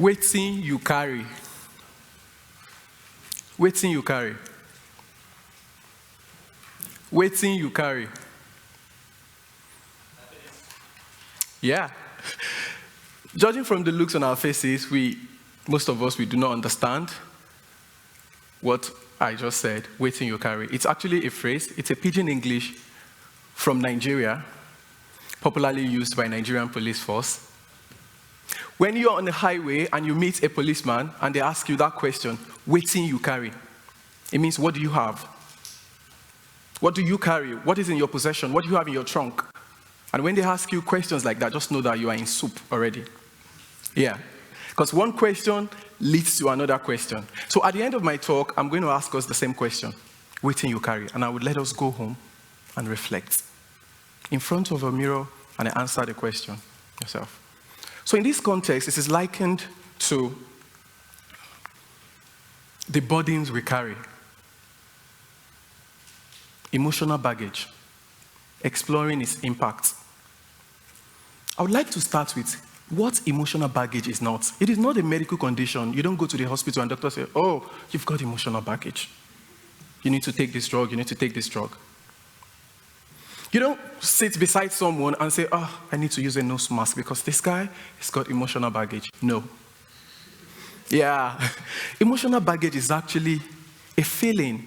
Waiting you carry. Waiting you carry. Waiting you carry. Yeah. Judging from the looks on our faces, most of us, we do not understand what I just said, waiting you carry. It's actually a phrase. It's a pidgin English from Nigeria, popularly used by Nigerian police force. When you're on the highway and you meet a policeman and they ask you that question, waiting you carry, it means, what do you have? What do you carry? What is in your possession? What do you have in your trunk? And when they ask you questions like that, just know that you are in soup already. Yeah. Because one question leads to another question. So at the end of my talk, I'm going to ask us the same question, waiting you carry. And I would let us go home and reflect in front of a mirror and answer the question yourself. So in this context, this is likened to the burdens we carry. Emotional baggage, exploring its impact. I would like to start with what emotional baggage is not. It is not a medical condition. You don't go to the hospital and doctor say, oh, you've got emotional baggage. You need to take this drug, you need to take this drug. You don't sit beside someone and say, oh, I need to use a nose mask because this guy has got emotional baggage. No. Yeah. Emotional baggage is actually a feeling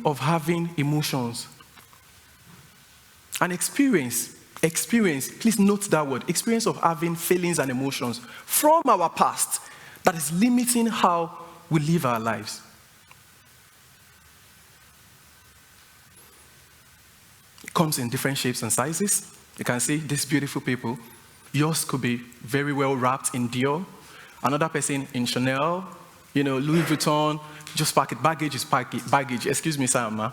of having emotions. An experience, please note that word, experience of having feelings and emotions from our past that is limiting how we live our lives. It comes in different shapes and sizes. You can see these beautiful people. Yours could be very well wrapped in Dior. Another person in Chanel, Louis Vuitton. Just pack it. Baggage is baggage. Excuse me, Sama.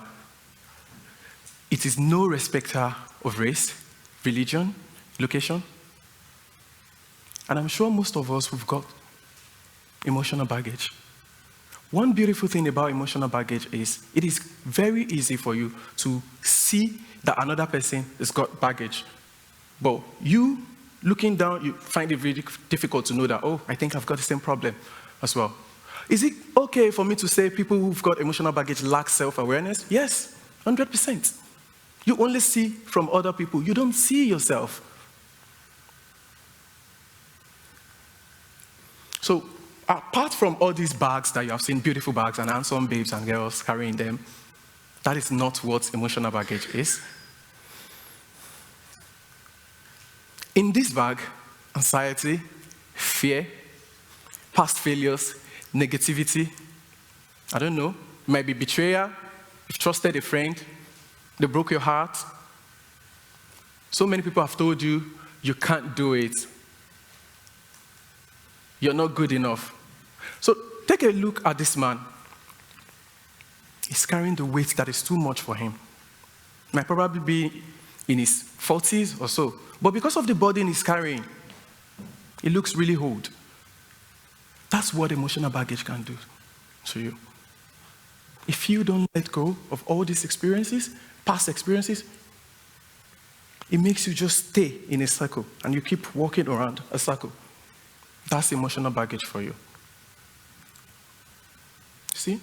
It is no respecter of race, religion, location. And I'm sure most of us, we've got emotional baggage. One beautiful thing about emotional baggage is it is very easy for you to see that another person has got baggage. But you, looking down, you find it really difficult to know that, oh, I think I've got the same problem as well. Is it okay for me to say people who've got emotional baggage lack self-awareness? Yes, 100%. You only see from other people. You don't see yourself. So, apart from all these bags that you have seen, beautiful bags and handsome babes and girls carrying them, that is not what emotional baggage is. In this bag, anxiety, fear, past failures, negativity, I don't know, it might be betrayal, you've trusted a friend, they broke your heart. So many people have told you, you can't do it. You're not good enough. So take a look at this man. He's carrying the weight that is too much for him. Might probably be in his 40s or so. But because of the burden he's carrying, it looks really old. That's what emotional baggage can do to you. If you don't let go of all these experiences, past experiences, it makes you just stay in a circle and you keep walking around a circle. That's emotional baggage for you. See?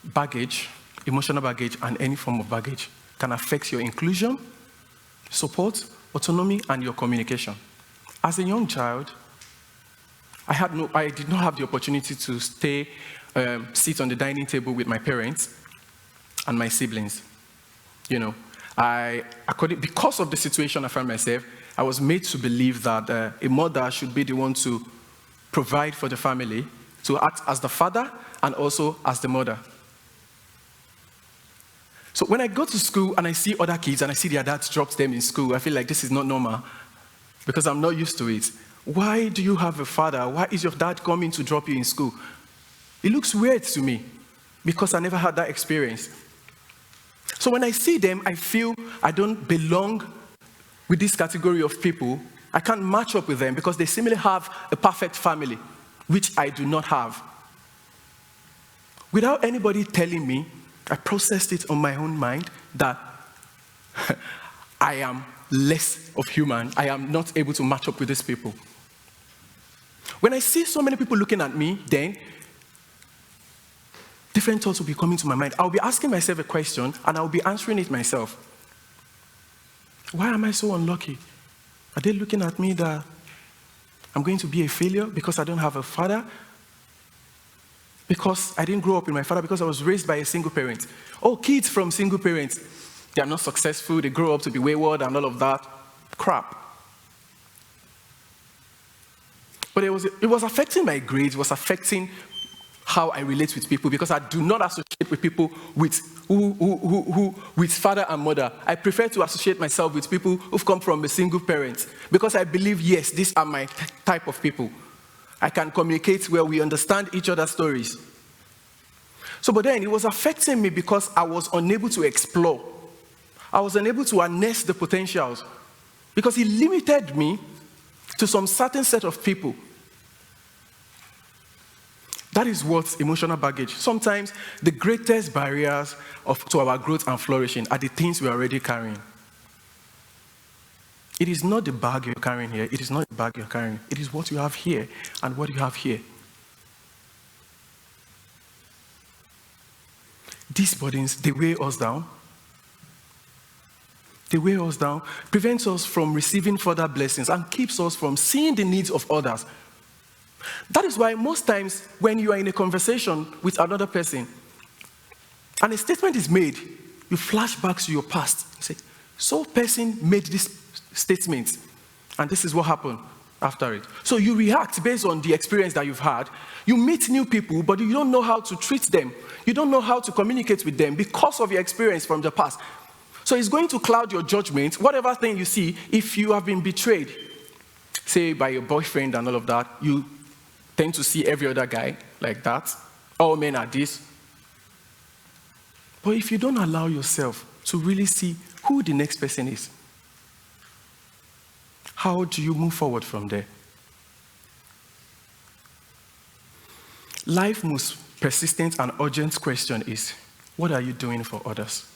Baggage, emotional baggage, and any form of baggage can affect your inclusion, support, autonomy, and your communication. As a young child, I did not have the opportunity to sit on the dining table with my parents and my siblings. Because of the situation I found myself, I was made to believe that a mother should be the one to provide for the family, to act as the father and also as the mother. So when I go to school and I see other kids and I see their dads drop them in school, I feel like this is not normal because I'm not used to it. Why do you have a father? Why is your dad coming to drop you in school? It looks weird to me because I never had that experience. So when I see them, I feel I don't belong with this category of people. I can't match up with them because they seemingly have a perfect family, which I do not have. Without anybody telling me, I processed it on my own mind, that I am less of human. I am not able to match up with these people. When I see so many people looking at me, then different thoughts will be coming to my mind. I'll be asking myself a question, and I'll be answering it myself. Why am I so unlucky? Are they looking at me that I'm going to be a failure because I don't have a father? Because I didn't grow up with my father, because I was raised by a single parent. Oh, kids from single parents, they are not successful, they grow up to be wayward and all of that crap. But it was affecting my grades, it was affecting how I relate with people, because I do not associate with people with with father and mother. I prefer to associate myself with people who've come from a single parent, because I believe, yes, these are my type of people. I can communicate where we understand each other's stories. So, but then it was affecting me because I was unable to explore. I was unable to harness the potentials, because it limited me to some certain set of people. That is what emotional baggage. Sometimes the greatest barriers to our growth and flourishing are the things we're already carrying. It is not the bag you're carrying here. It is not the bag you're carrying. It is what you have here and what you have here. These burdens, they weigh us down. They weigh us down, prevents us from receiving further blessings, and keeps us from seeing the needs of others. That is why most times when you are in a conversation with another person and a statement is made, you flash back to your past. You say, so person made this statement and this is what happened after it. So you react based on the experience that you've had. You meet new people, but you don't know how to treat them. You don't know how to communicate with them because of your experience from the past. So it's going to cloud your judgment, whatever thing you see. If you have been betrayed, say by your boyfriend and all of that, you tend to see every other guy like that. All men are this. But if you don't allow yourself to really see who the next person is, how do you move forward from there? Life's most persistent and urgent question is, what are you doing for others?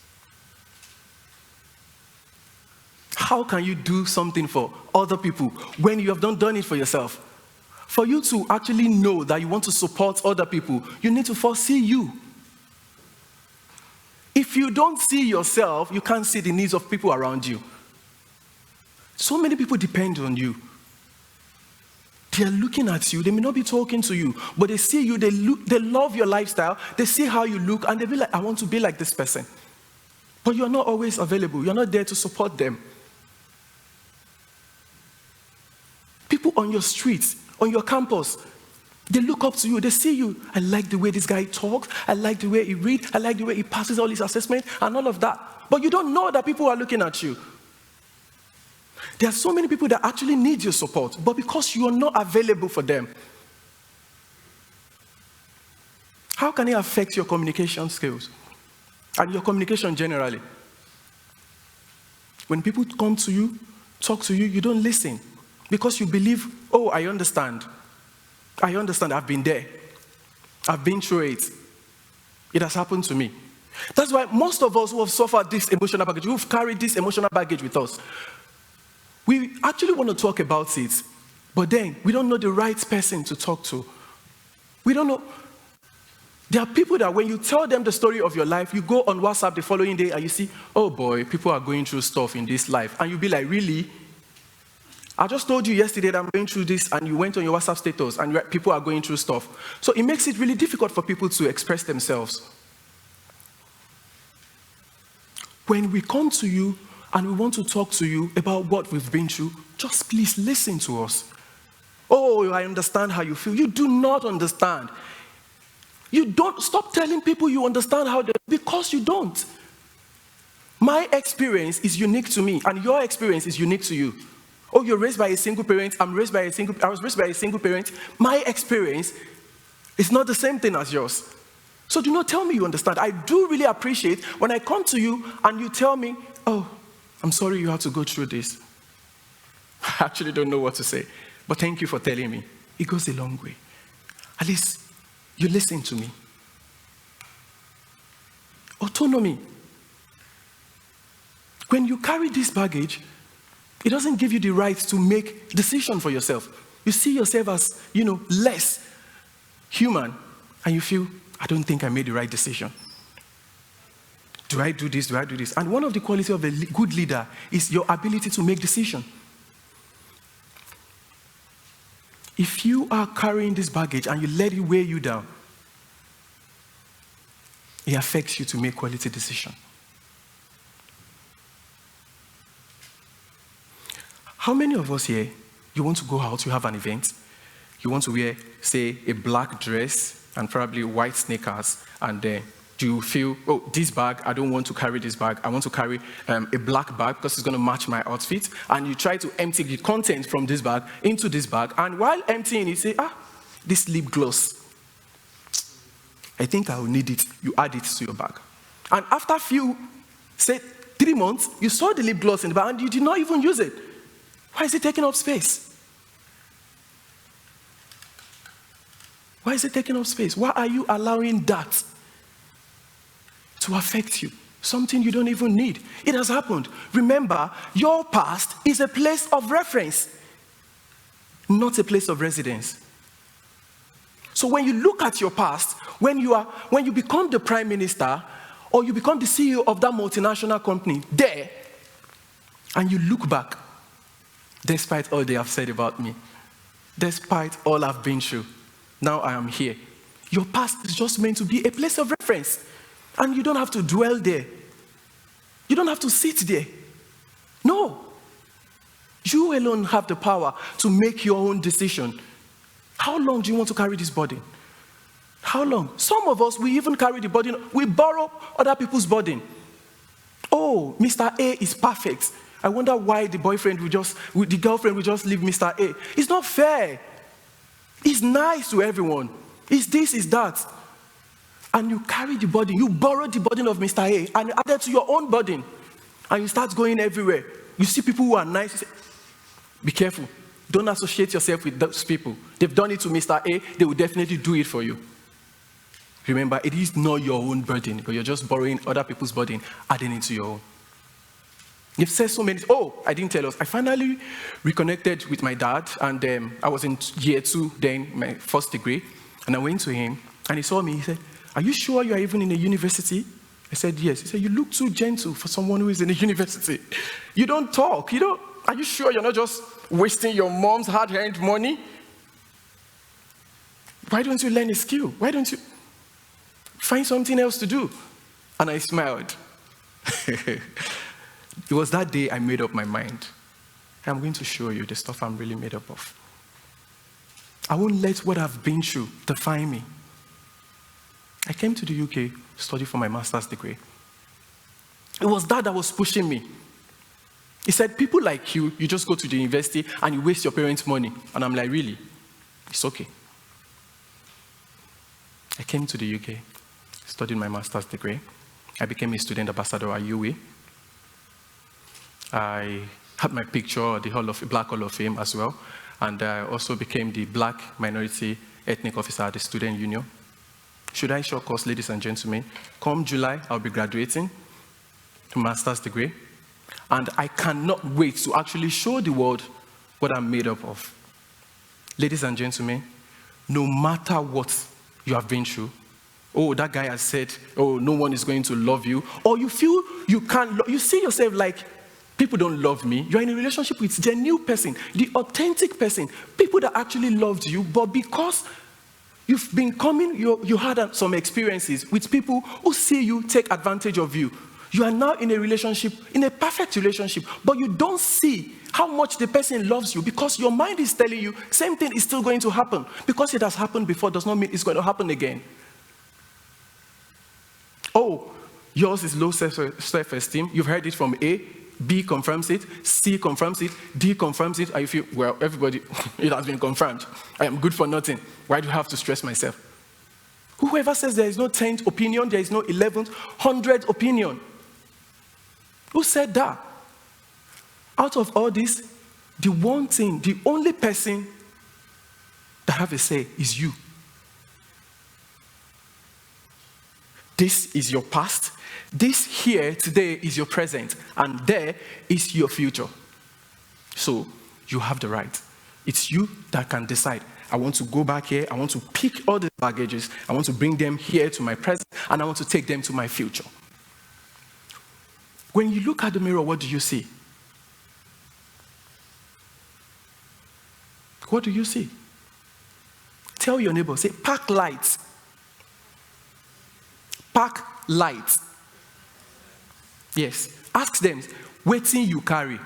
How can you do something for other people when you have not done it for yourself? For you to actually know that you want to support other people, you need to first see you. If you don't see yourself, you can't see the needs of people around you. So many people depend on you. They are looking at you. They may not be talking to you, but they see you, they love your lifestyle, they see how you look, and they be like, I want to be like this person. But you are not always available. You are not there to support them. People on your streets, on your campus, they look up to you, they see you. I like the way this guy talks, I like the way he reads, I like the way he passes all his assessments and all of that. But you don't know that people are looking at you. There are so many people that actually need your support, but because you are not available for them, how can it affect your communication skills and your communication generally? When people come to you, talk to you, you don't listen. Because you believe, oh, I understand. I understand, I've been there. I've been through it. It has happened to me. That's why most of us who have suffered this emotional baggage, who've carried this emotional baggage with us, we actually want to talk about it, but then we don't know the right person to talk to. We don't know. There are people that when you tell them the story of your life, you go on WhatsApp the following day and you see, oh boy, people are going through stuff in this life. And you'll be like, really? I just told you yesterday that I'm going through this, and you went on your WhatsApp status and people are going through stuff. So it makes it really difficult for people to express themselves. When we come to you and we want to talk to you about what we've been through, just please listen to us. Oh, I understand how you feel. You do not understand. You don't. Stop telling people you understand how they, because you don't. My experience is unique to me, and your experience is unique to you. Oh, you're raised by a single parent. I was raised by a single parent. My experience is not the same thing as yours. So do not tell me you understand. I do really appreciate when I come to you and you tell me, oh, I'm sorry you have to go through this. I actually don't know what to say, but thank you for telling me. It goes a long way. At least you listen to me. Autonomy. When you carry this baggage, it doesn't give you the right to make decision for yourself. You see yourself as, less human, and you feel, I don't think I made the right decision. Do I do this? Do I do this? And one of the qualities of a good leader is your ability to make decisions. If you are carrying this baggage and you let it weigh you down, it affects you to make quality decisions. How many of us here, you want to go out, you have an event, you want to wear, say, a black dress and probably white sneakers, and then you feel, this bag, I don't want to carry this bag, I want to carry a black bag because it's going to match my outfit, and you try to empty the content from this bag into this bag, and while emptying, you say, this lip gloss, I think I will need it. You add it to your bag. And after a few, say, 3 months, you saw the lip gloss in the bag and you did not even use it. Why is it taking up space? Why is it taking up space? Why are you allowing that to affect you? Something you don't even need. It has happened. Remember, your past is a place of reference, not a place of residence. So when you look at your past, when you become the prime minister or you become the CEO of that multinational company there, and you look back, despite all they have said about me, despite all I've been through, now I am here. Your past is just meant to be a place of reference. And you don't have to dwell there. You don't have to sit there. No. You alone have the power to make your own decision. How long do you want to carry this burden? How long? Some of us, we even carry the burden. We borrow other people's burden. Oh, Mr. A is perfect. I wonder why the girlfriend will just leave Mr. A. It's not fair. It's nice to everyone. It's this, it's that. And you carry the burden. You borrow the burden of Mr. A and you add it to your own burden. And you start going everywhere. You see people who are nice. You say, be careful. Don't associate yourself with those people. They've done it to Mr. A. They will definitely do it for you. Remember, it is not your own burden, but you're just borrowing other people's burden, adding it to your own. You've said so many, I didn't tell us. I finally reconnected with my dad, and I was in year 2 then, my first degree, and I went to him, and he saw me, he said, are you sure you are even in a university? I said, yes. He said, you look too gentle for someone who is in a university. You don't talk, are you sure you're not just wasting your mom's hard-earned money? Why don't you learn a skill? Why don't you find something else to do? And I smiled. It was that day I made up my mind. I'm going to show you the stuff I'm really made up of. I won't let what I've been through define me. I came to the UK to study for my master's degree. It was that was pushing me. He said, people like you just go to the university and you waste your parents' money. And I'm like, really? It's okay. I came to the UK, studied my master's degree. I became a student ambassador at UWE. I had my picture at the Black Hall of Fame as well. And I also became the Black Minority Ethnic Officer at the Student Union. Should I short course, ladies and gentlemen? Come July, I'll be graduating to master's degree. And I cannot wait to actually show the world what I'm made up of. Ladies and gentlemen, no matter what you have been through, that guy has said, no one is going to love you, or you feel you see yourself like, people don't love me. You're in a relationship with the new person, the authentic person, people that actually loved you, but because you've been you had some experiences with people who see you take advantage of you. You are now in a relationship, in a perfect relationship, but you don't see how much the person loves you because your mind is telling you same thing is still going to happen. Because it has happened before does not mean it's going to happen again. Yours is low self-esteem. You've heard it from A, B confirms it, C confirms it, D confirms it, and you feel, well, everybody, it has been confirmed. I am good for nothing. Why do I have to stress myself? Whoever says there is no 10th opinion, there is no 11th, 100th opinion. Who said that? Out of all this, the one thing, the only person that have a say is you. This is your past. This here today is your present. And there is your future. So you have the right. It's you that can decide. I want to go back here. I want to pick all the baggages. I want to bring them here to my present. And I want to take them to my future. When you look at the mirror, what do you see? What do you see? Tell your neighbor, say, pack lights. Pack lights. Yes. Ask them, wetin you carry?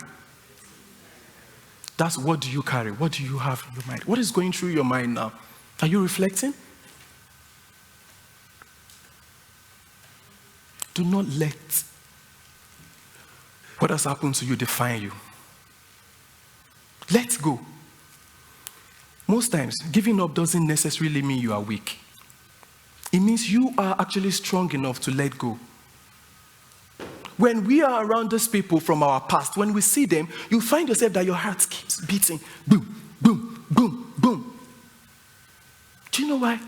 That's what do you carry? What do you have in your mind? What is going through your mind now? Are you reflecting? Do not let what has happened to you define you. Let go. Most times, giving up doesn't necessarily mean you are weak. It means you are actually strong enough to let go. When we are around those people from our past, when we see them, you find yourself that your heart keeps beating. Boom, boom, boom, boom. Do you know why?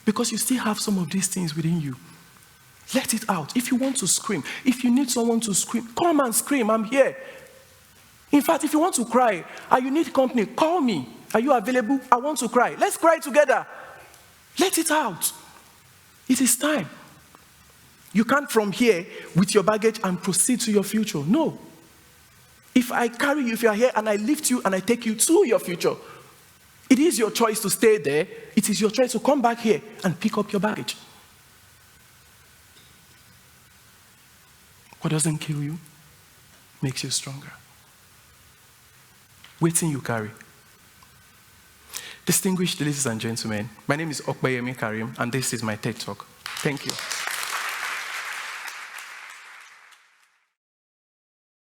Because you still have some of these things within you. Let it out. If you want to scream, if you need someone to scream, come and scream. I'm here. In fact, if you want to cry and you need company, call me. Are you available? I want to cry. Let's cry together. Let it out. It is time. You can't from here with your baggage and proceed to your future. No. If I carry you, if you are here and I lift you and I take you to your future, it is your choice to stay there. It is your choice to come back here and pick up your baggage. What doesn't kill you makes you stronger. Wetin you carry. Distinguished ladies and gentlemen, my name is Opeyemi Kareem, and this is my TED Talk. Thank you.